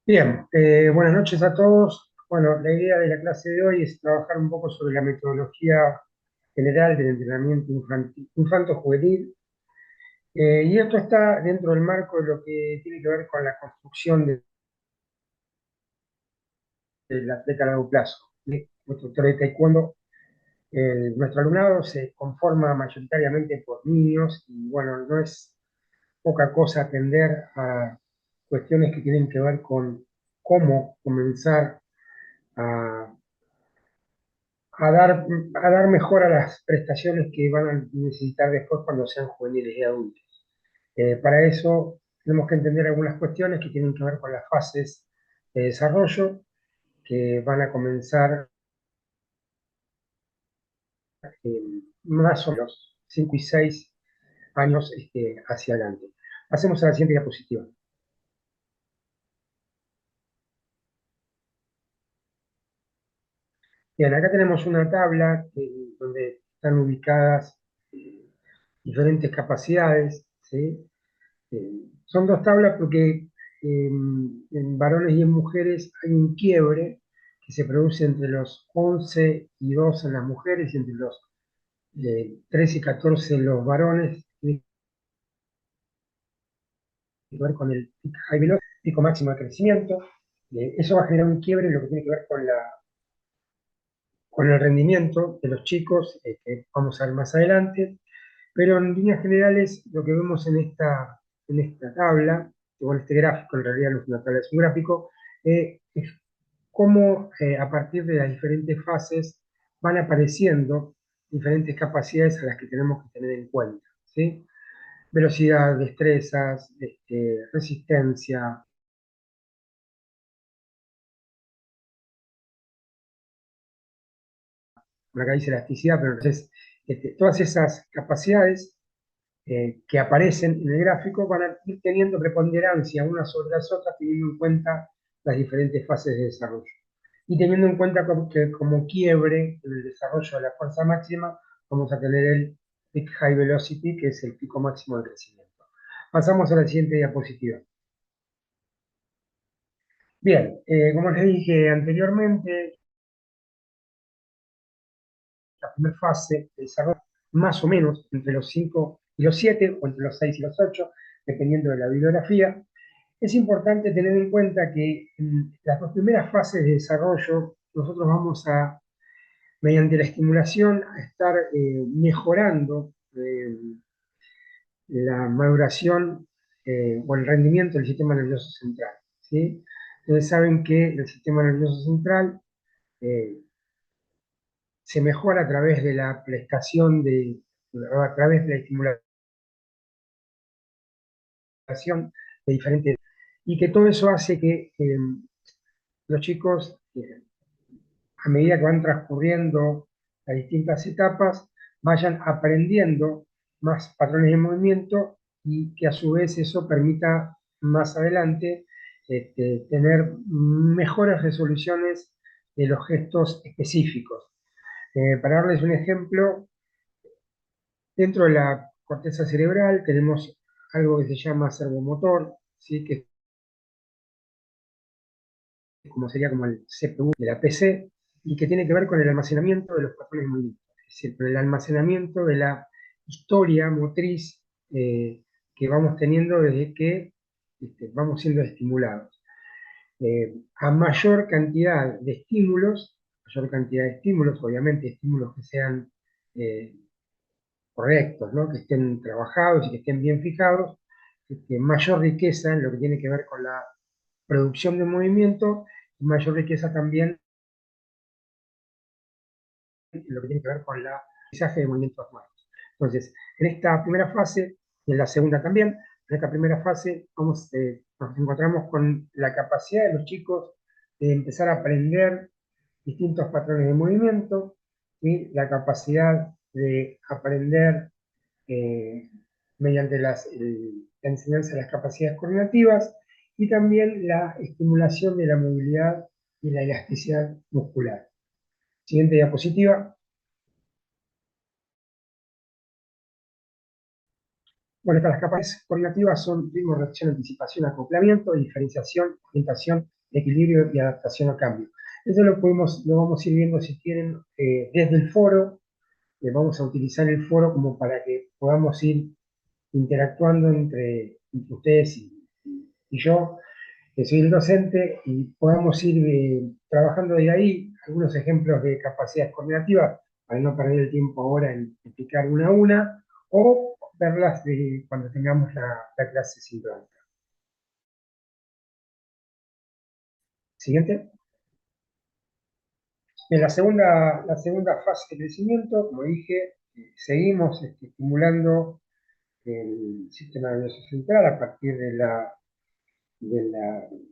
Bien, buenas noches a todos. Bueno, la idea de la clase de hoy es trabajar un poco sobre la metodología general del entrenamiento infanto-juvenil. Y esto está dentro del marco de lo que tiene que ver con la construcción del atleta a largo plazo. ¿Sí? Nuestro instructor de taekwondo, nuestro alumnado se conforma mayoritariamente por niños y bueno, no es poca cosa atender a cuestiones que tienen que ver con cómo comenzar a a dar mejor a las prestaciones que van a necesitar después cuando sean juveniles y adultos. Para eso tenemos que entender algunas cuestiones que tienen que ver con las fases de desarrollo que van a comenzar más o menos 5 y 6 años hacia adelante. Pasemos a la siguiente diapositiva. Bien, acá tenemos una tabla donde están ubicadas eh, diferentes capacidades, ¿sí? Son dos tablas porque en varones y en mujeres hay un quiebre que se produce entre los 11 y 2 en las mujeres y entre los 13 y 14 en los varones. Tiene que ver con el peak high velocity, pico máximo de crecimiento. Eso va a generar un quiebre en lo que tiene que ver con el rendimiento de los chicos, que vamos a ver más adelante. Pero en líneas generales, lo que vemos en esta tabla, o en este gráfico, en realidad no es una tabla, es un gráfico, es cómo a partir de las diferentes fases van apareciendo diferentes capacidades a las que tenemos que tener en cuenta, ¿sí? Velocidad, destrezas, resistencia, por acá dice elasticidad, pero entonces todas esas capacidades que aparecen en el gráfico van a ir teniendo preponderancia unas sobre las otras, teniendo en cuenta las diferentes fases de desarrollo. Y teniendo en cuenta que como quiebre en el desarrollo de la fuerza máxima, vamos a tener el peak high velocity, que es el pico máximo de crecimiento. Pasamos a la siguiente diapositiva. Bien, como les dije anteriormente, la primera fase de desarrollo, más o menos entre los 5 y los 7, o entre los 6 y los 8, dependiendo de la bibliografía. Es importante tener en cuenta que en las dos primeras fases de desarrollo nosotros vamos a, mediante la estimulación, a estar mejorando la maduración o el rendimiento del sistema nervioso central, ¿sí? Ustedes saben que el sistema nervioso central eh, se mejora a través de la prestación a través de la estimulación de diferentes, y que todo eso hace que los chicos a medida que van transcurriendo las distintas etapas, vayan aprendiendo más patrones de movimiento y que a su vez eso permita más adelante tener mejores resoluciones de los gestos específicos. Para darles un ejemplo, dentro de la corteza cerebral tenemos algo que se llama servomotor, ¿sí? Que como sería como el CPU de la PC, y que tiene que ver con el almacenamiento de los patrones de movimiento, es decir, con el almacenamiento de la historia motriz que vamos teniendo desde que vamos siendo estimulados. A mayor cantidad de estímulos, obviamente estímulos que sean eh, correctos, ¿no? Que estén trabajados y que estén bien fijados, mayor riqueza en lo que tiene que ver con la producción de movimiento y mayor riqueza también lo que tiene que ver con el aprendizaje de movimientos nuevos. Entonces, en esta primera fase, y en la segunda también, en esta primera fase nos encontramos con la capacidad de los chicos de empezar a aprender distintos patrones de movimiento y la capacidad de aprender eh, mediante la enseñanza de las capacidades coordinativas y también la estimulación de la movilidad y la elasticidad muscular. Siguiente diapositiva. Bueno, estas las capacidades coordinativas son ritmo, reacción, anticipación, acoplamiento, diferenciación, orientación equilibrio y adaptación al cambio. Eso lo vamos a ir viendo si quieren desde el foro. Vamos a utilizar el foro como para que podamos ir interactuando entre ustedes y yo, que soy el docente, y podamos ir trabajando de ahí algunos ejemplos de capacidades coordinativas, para no perder el tiempo ahora en explicar una a una, o verlas cuando tengamos la clase sincrónica. Siguiente. En la segunda fase de crecimiento, como dije, seguimos estimulando el sistema nervioso central a partir de la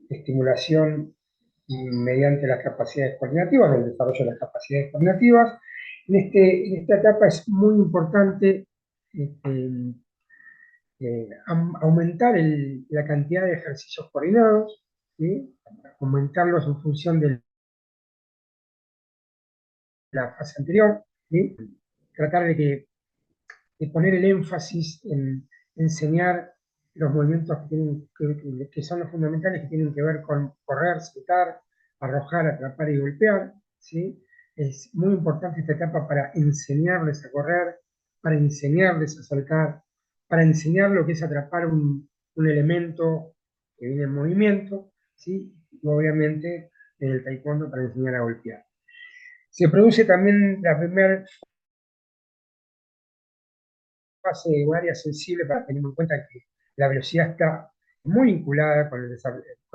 estimulación mediante las capacidades coordinativas, del desarrollo de las capacidades coordinativas. En esta etapa es muy importante este, aumentar la cantidad de ejercicios coordinados, ¿sí? Aumentarlos en función de la fase anterior, ¿sí? Tratar de poner el énfasis en enseñar los movimientos que son los fundamentales, que tienen que ver con correr, saltar, arrojar, atrapar y golpear, ¿sí? Es muy importante esta etapa para enseñarles a correr, para enseñarles a saltar, para enseñar lo que es atrapar un elemento que viene en movimiento, ¿sí? Y obviamente en el taekwondo para enseñar a golpear. Se produce también la primera fase de un área sensible, para tener en cuenta que la velocidad está muy vinculada con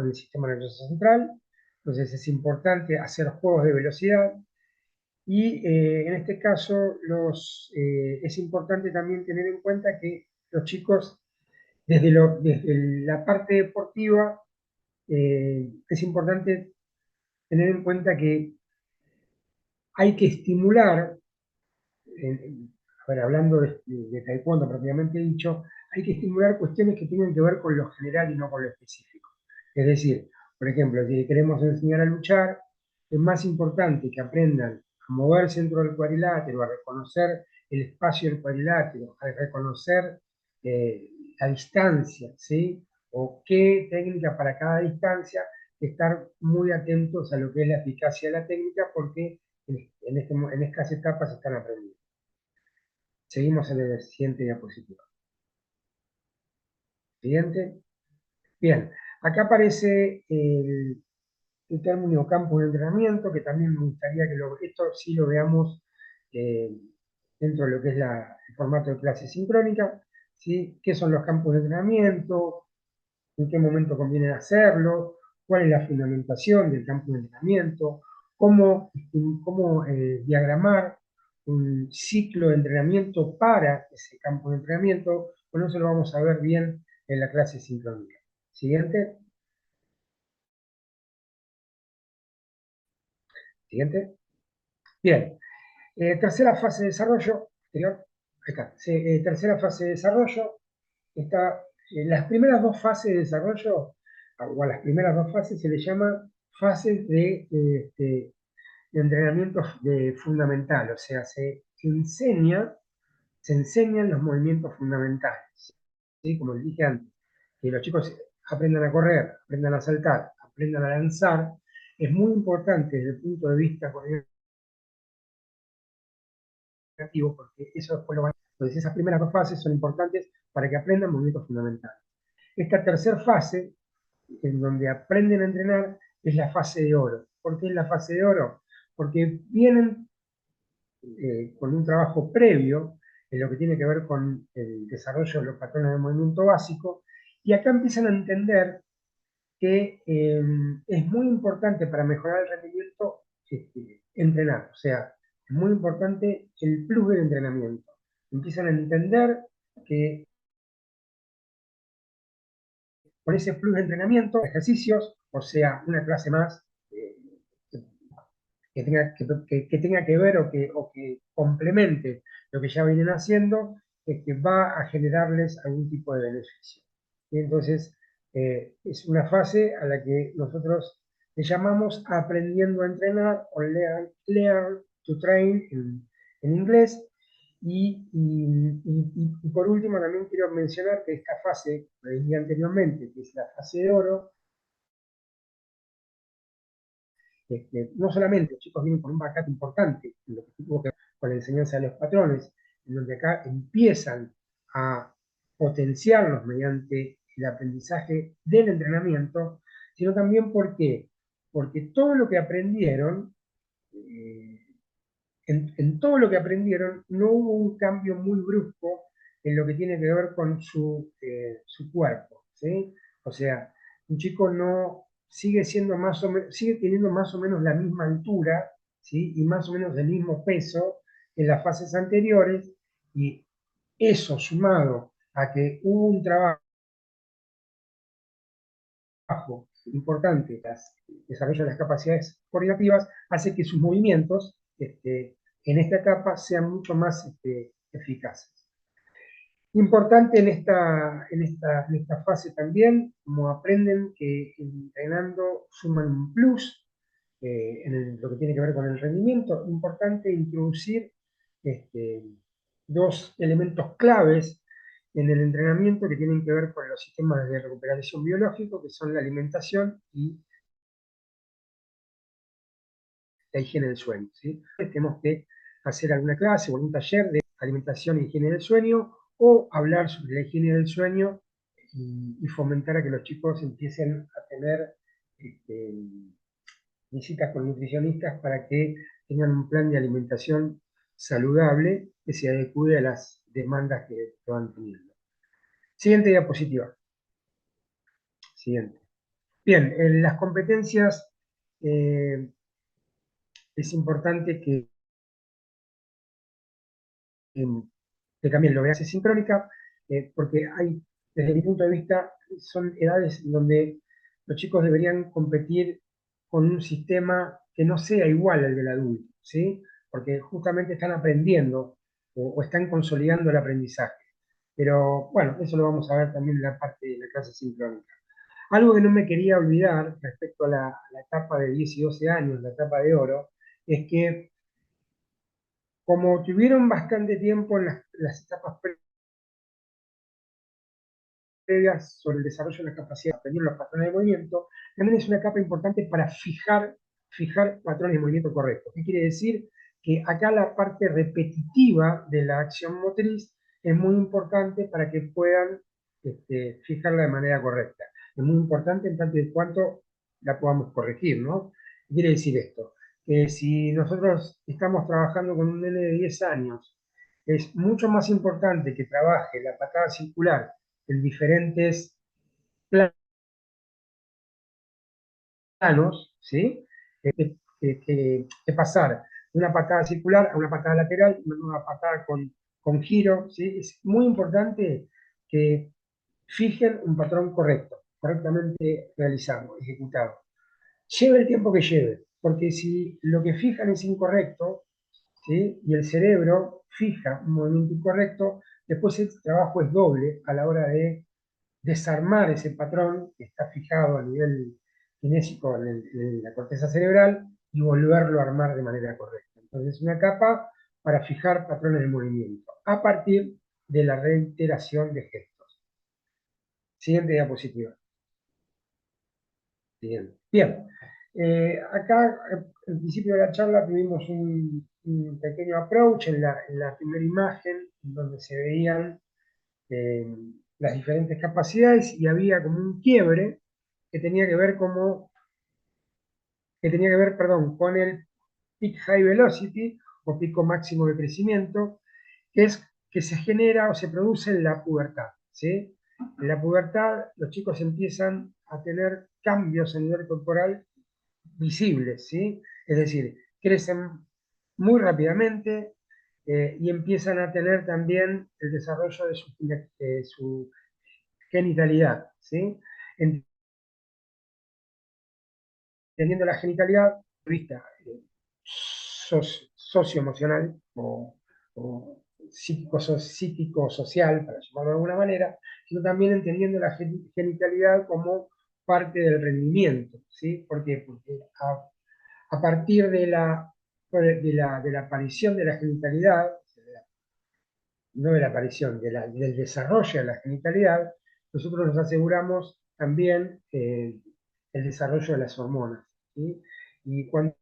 el sistema nervioso central. Entonces es importante hacer juegos de velocidad, y en este caso es importante también tener en cuenta que los chicos, desde la parte deportiva, es importante tener en cuenta que hay que estimular, a ver, hablando de taekwondo propiamente dicho, hay que estimular cuestiones que tienen que ver con lo general y no con lo específico. Es decir, por ejemplo, si queremos enseñar a luchar, es más importante que aprendan a moverse dentro del cuadrilátero, a reconocer el espacio del cuadrilátero, a reconocer eh, la distancia, ¿sí? O qué técnica para cada distancia, estar muy atentos a lo que es la eficacia de la técnica, porque en estas etapas se están aprendiendo. Seguimos en la siguiente diapositiva. Siguiente. Bien, acá aparece el término campo de entrenamiento, que también me gustaría que esto sí lo veamos eh, dentro de lo que es el formato de clase sincrónica, ¿sí? ¿Qué son los campos de entrenamiento? ¿En qué momento conviene hacerlo? ¿Cuál es la fundamentación del campo de entrenamiento? ¿Cómo diagramar un ciclo de entrenamiento para ese campo de entrenamiento? Bueno, eso lo vamos a ver bien en la clase sincrónica. Siguiente. Siguiente. Bien. Tercera fase de desarrollo. Anterior. Ahí está. Sí, tercera fase de desarrollo. Está, las primeras dos fases de desarrollo, o a las primeras dos fases se le llama fases de entrenamiento fundamental, o sea, se enseñan los movimientos fundamentales, ¿sí? Como les dije antes, que los chicos aprendan a correr, aprendan a saltar, aprendan a lanzar, es muy importante desde el punto de vista coordinativo, porque eso después lo van a... Entonces esas primeras dos fases son importantes para que aprendan movimientos fundamentales. Esta tercera fase, en donde aprenden a entrenar, es la fase de oro. ¿Por qué es la fase de oro? Porque vienen con un trabajo previo en lo que tiene que ver con el desarrollo de los patrones de movimiento básico, y acá empiezan a entender que es muy importante para mejorar el rendimiento entrenar, o sea, es muy importante el plus del entrenamiento. Empiezan a entender que con ese plus de entrenamiento, ejercicios, o sea, una clase más, eh, que tenga que ver o que complemente lo que ya vienen haciendo, que va a generarles algún tipo de beneficio. Y entonces es una fase a la que nosotros le llamamos aprendiendo a entrenar, o learn to train en inglés. Y por último también quiero mencionar que esta fase, que dije anteriormente, que es la fase de oro, no solamente los chicos vienen con un background importante, en lo que tuvo que ver con la enseñanza de los patrones, en donde acá empiezan a potenciarlos mediante el aprendizaje del entrenamiento, sino también porque todo lo que aprendieron, eh, en todo lo que aprendieron, no hubo un cambio muy brusco en lo que tiene que ver con su cuerpo, ¿sí? O sea, un chico no sigue siendo sigue teniendo más o menos la misma altura, ¿sí? Y más o menos el mismo peso en las fases anteriores, y eso sumado a que hubo un trabajo importante, el desarrollo de las capacidades coordinativas, hace que sus movimientos en esta etapa sean mucho más eficaces. Importante en esta fase también, como aprenden que entrenando suman un plus lo que tiene que ver con el rendimiento, importante introducir este, dos elementos claves en el entrenamiento que tienen que ver con los sistemas de recuperación biológico, que son la alimentación y la higiene del sueño, ¿sí? Tenemos que hacer alguna clase o algún taller de alimentación e higiene del sueño, o hablar sobre la higiene del sueño y fomentar a que los chicos empiecen a tener este, visitas con nutricionistas para que tengan un plan de alimentación saludable que se adecue a las demandas que van teniendo. Siguiente diapositiva. Siguiente. Bien, en las competencias es importante que también lo veas sincrónica, porque hay, desde mi punto de vista, son edades donde los chicos deberían competir con un sistema que no sea igual al del adulto, ¿sí? Porque justamente están aprendiendo o están consolidando el aprendizaje. Pero bueno, eso lo vamos a ver también en la parte de la clase sincrónica. Algo que no me quería olvidar respecto a la etapa de 10 y 12 años, la etapa de oro, es que como tuvieron bastante tiempo en las etapas previas sobre el desarrollo de la capacidad de aprender los patrones de movimiento, también es una capa importante para fijar patrones de movimiento correctos. ¿Qué quiere decir? Que acá la parte repetitiva de la acción motriz es muy importante para que puedan fijarla de manera correcta. Es muy importante en tanto y cuanto la podamos corregir, ¿no? ¿Qué quiere decir esto? Que si nosotros estamos trabajando con un nene de 10 años, es mucho más importante que trabaje la patada circular en diferentes planos, ¿sí? Que pasar de una patada circular a una patada lateral, una patada con giro, ¿sí? Es muy importante que fijen un patrón correcto, correctamente realizado, ejecutado. Lleve el tiempo que lleve, porque si lo que fijan es incorrecto, ¿sí? Y el cerebro fija un movimiento incorrecto, después el trabajo es doble a la hora de desarmar ese patrón que está fijado a nivel kinésico en la corteza cerebral y volverlo a armar de manera correcta. Entonces, una capa para fijar patrones de movimiento a partir de la reiteración de gestos. Siguiente diapositiva. Siguiente. Bien. Acá, al principio de la charla, tuvimos un pequeño approach en la primera imagen, donde se veían eh, las diferentes capacidades, y había como un quiebre que tenía que ver perdón, con el peak high velocity o pico máximo de crecimiento, que es que se genera o se produce en la pubertad, ¿sí? En la pubertad los chicos empiezan a tener cambios a nivel corporal visibles, ¿sí? Es decir, crecen muy rápidamente y empiezan a tener también el desarrollo de su genitalidad, ¿sí? Entendiendo la genitalidad vista socioemocional o psíquico-social, para llamarlo de alguna manera, sino también entendiendo la genitalidad como parte del rendimiento, ¿sí? ¿Por qué? Porque a partir de la aparición de la genitalidad, no de la aparición, del desarrollo de la genitalidad, nosotros nos aseguramos también el desarrollo de las hormonas, ¿sí? Y cuando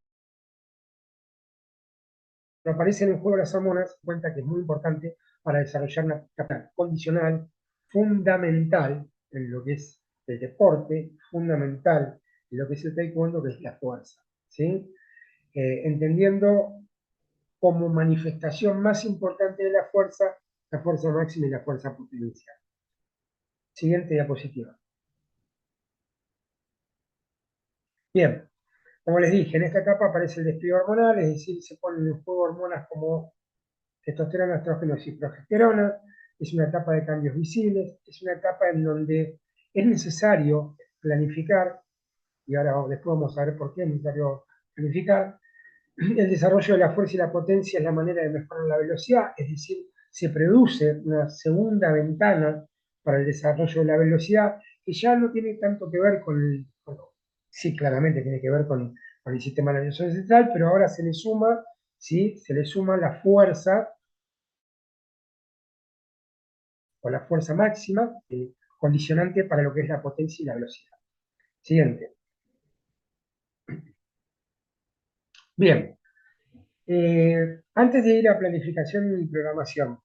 aparecen en juego las hormonas, cuenta que es muy importante para desarrollar una capacidad condicional fundamental en lo que es el deporte, fundamental en lo que es el taekwondo, que es la fuerza, ¿sí? Entendiendo como manifestación más importante de la fuerza máxima y la fuerza potencial. Siguiente diapositiva. Bien, como les dije, en esta etapa aparece el despliegue hormonal, es decir, se ponen en juego hormonas como testosterona, estrógenos y progesterona. Es una etapa de cambios visibles, es una etapa en donde es necesario planificar, y ahora después vamos a ver por qué es necesario planificar. El desarrollo de la fuerza y la potencia es la manera de mejorar la velocidad, es decir, se produce una segunda ventana para el desarrollo de la velocidad, que ya no tiene tanto que ver sí, claramente tiene que ver con el sistema nervioso central, pero ahora se le suma, ¿sí? Se le suma la fuerza o la fuerza máxima, condicionante para lo que es la potencia y la velocidad. Siguiente. Bien, antes de ir a planificación y programación,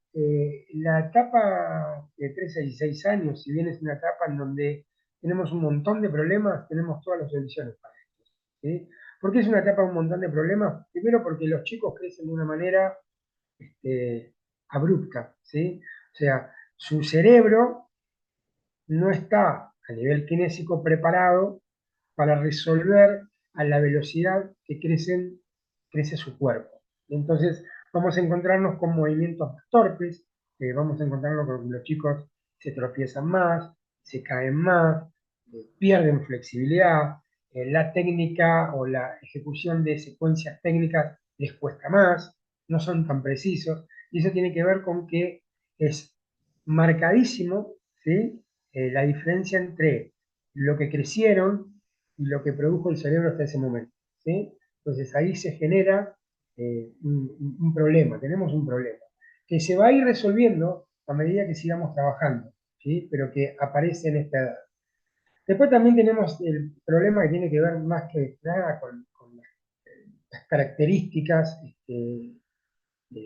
la etapa de 3 a 16 años, si bien es una etapa en donde tenemos un montón de problemas, tenemos todas las soluciones para esto, ¿sí? ¿Por qué es una etapa de un montón de problemas? Primero porque los chicos crecen de una manera abrupta, ¿sí? O sea, su cerebro no está a nivel kinésico preparado para resolver a la velocidad que crece su cuerpo. Entonces, vamos a encontrarnos con movimientos más torpes, vamos a encontrarnos con que los chicos se tropiezan más, se caen más, pierden flexibilidad, la técnica o la ejecución de secuencias técnicas les cuesta más, no son tan precisos, y eso tiene que ver con que es marcadísimo, ¿sí? La diferencia entre lo que crecieron y lo que produjo el cerebro hasta ese momento, ¿sí? Entonces ahí se genera un problema, tenemos un problema, que se va a ir resolviendo a medida que sigamos trabajando, ¿sí? Pero que aparece en esta edad. Después también tenemos el problema que tiene que ver más que nada con las características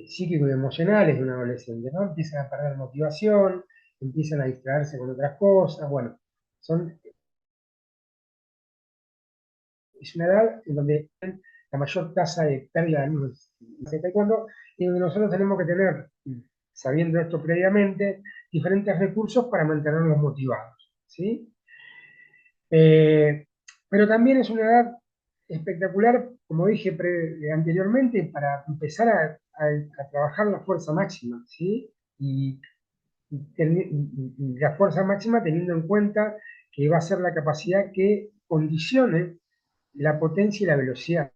psíquico y emocionales de un adolescente, ¿no? Empiezan a perder motivación, empiezan a distraerse con otras cosas, bueno, son, es una edad en donde la mayor tasa de pérdida de alumnos de taekwondo y donde nosotros tenemos que tener, sabiendo esto previamente, diferentes recursos para mantenerlos motivados, ¿sí? Pero también es una edad espectacular, como dije anteriormente, para empezar a trabajar la fuerza máxima, ¿sí? Y la fuerza máxima teniendo en cuenta que va a ser la capacidad que condicione la potencia y la velocidad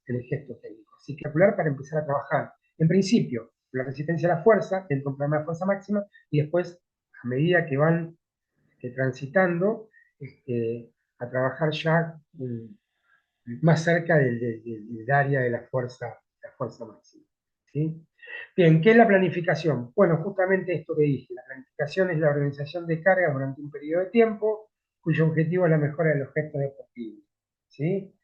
del gesto técnico. Así que calcular para empezar a trabajar, en principio, la resistencia a la fuerza, dentro de un programa de fuerza máxima, y después, a medida que van transitando, a trabajar ya más cerca del área de la fuerza máxima, ¿sí? Bien, ¿qué es la planificación? Bueno, justamente esto que dije, la planificación es la organización de cargas durante un periodo de tiempo cuyo objetivo es la mejora de los gestos deportivos, ¿sí?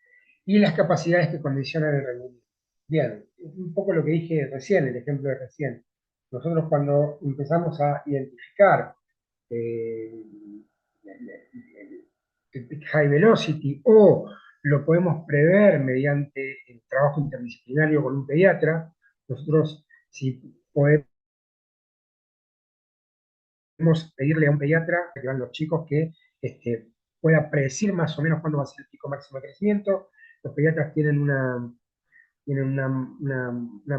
Y las capacidades que condicionan el rendimiento. Bien, un poco lo que dije recién, el ejemplo de recién. Nosotros cuando empezamos a identificar eh, el peak high velocity o lo podemos prever mediante el trabajo interdisciplinario con un pediatra, nosotros si podemos pedirle a un pediatra, que van los chicos, que pueda predecir más o menos cuándo va a ser el pico máximo de crecimiento. Los pediatras tienen una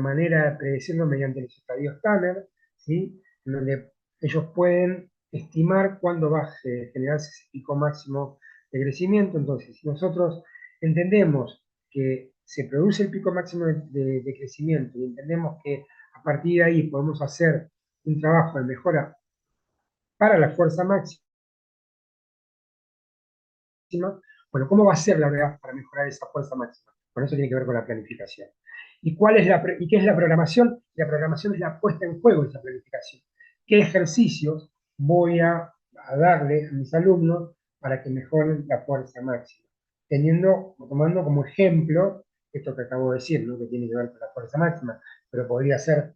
manera de predecirlo mediante los estadios Tanner, ¿sí? En donde ellos pueden estimar cuándo va a generarse ese pico máximo de crecimiento. Entonces, si nosotros entendemos que se produce el pico máximo de crecimiento y entendemos que a partir de ahí podemos hacer un trabajo de mejora para la fuerza máxima, bueno, ¿cómo va a ser la verdad para mejorar esa fuerza máxima? Con eso tiene que ver con la planificación. ¿Y qué es la programación? La programación es la puesta en juego de esa planificación. ¿Qué ejercicios voy a darle a mis alumnos para que mejoren la fuerza máxima, tomando como ejemplo esto que acabo de decir, ¿no? Que tiene que ver con la fuerza máxima, pero podría ser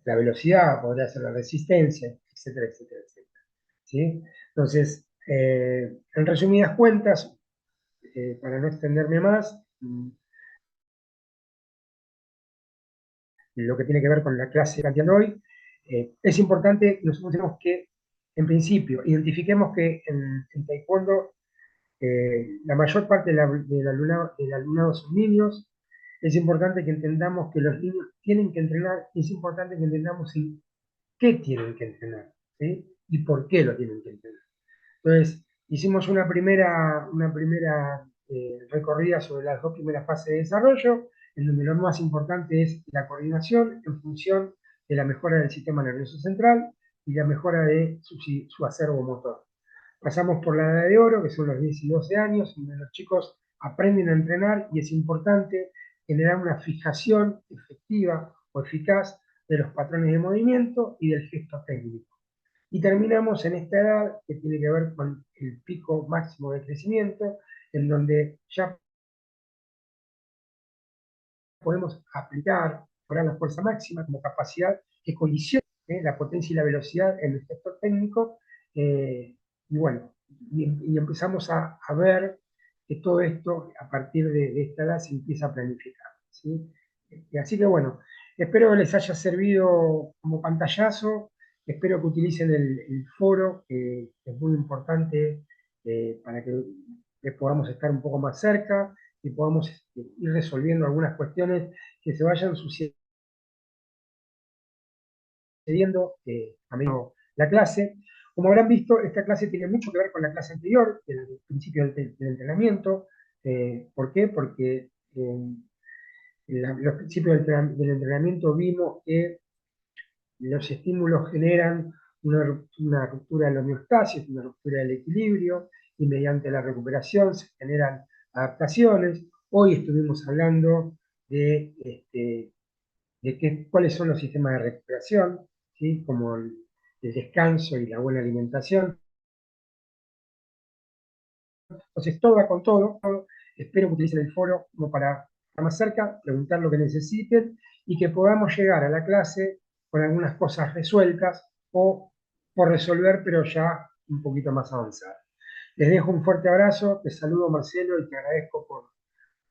la velocidad, podría ser la resistencia, etcétera, etcétera, etcétera. ¿Sí? Entonces, en resumidas cuentas, para no extenderme más, lo que tiene que ver con la clase planteando hoy, es importante que nosotros tenemos que, en principio, identifiquemos que en Taekwondo la mayor parte del alumnado son niños. Es importante que entendamos que los niños tienen que entrenar y es importante que entendamos en qué tienen que entrenar, ¿sí? Y por qué lo tienen que entrenar. Entonces, hicimos una primera recorrida sobre las dos primeras fases de desarrollo, en donde lo más importante es la coordinación en función de la mejora del sistema nervioso central y la mejora de su acervo motor. Pasamos por la edad de oro, que son los 10 y 12 años, donde los chicos aprenden a entrenar y es importante generar una fijación efectiva o eficaz de los patrones de movimiento y del gesto técnico. Y terminamos en esta edad que tiene que ver con el pico máximo de crecimiento, en donde ya podemos aplicar la fuerza máxima como capacidad que condiciona la potencia y la velocidad en el sector técnico. Y bueno, y empezamos a ver que todo esto a partir de esta edad se empieza a planificar. ¿Sí? Así que bueno, espero que les haya servido como pantallazo, espero que utilicen el foro, que es muy importante para que podamos estar un poco más cerca y podamos ir resolviendo algunas cuestiones que se vayan sucediendo a medio la clase. Como habrán visto, esta clase tiene mucho que ver con la clase anterior, el principio del entrenamiento. ¿Por qué? Porque en los principios del entrenamiento vimos que los estímulos generan una ruptura de la homeostasis, una ruptura del equilibrio, y mediante la recuperación se generan adaptaciones. Hoy estuvimos hablando de cuáles son los sistemas de recuperación, ¿sí? Como el descanso y la buena alimentación. Entonces, todo va con todo. Espero que utilicen el foro como para estar más cerca, preguntar lo que necesiten y que podamos llegar a la clase con algunas cosas resueltas o por resolver, pero ya un poquito más avanzadas. Les dejo un fuerte abrazo, te saludo Marcelo y te agradezco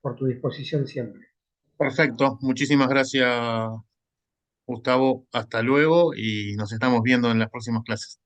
por tu disposición siempre. Perfecto, muchísimas gracias, Gustavo. Hasta luego y nos estamos viendo en las próximas clases.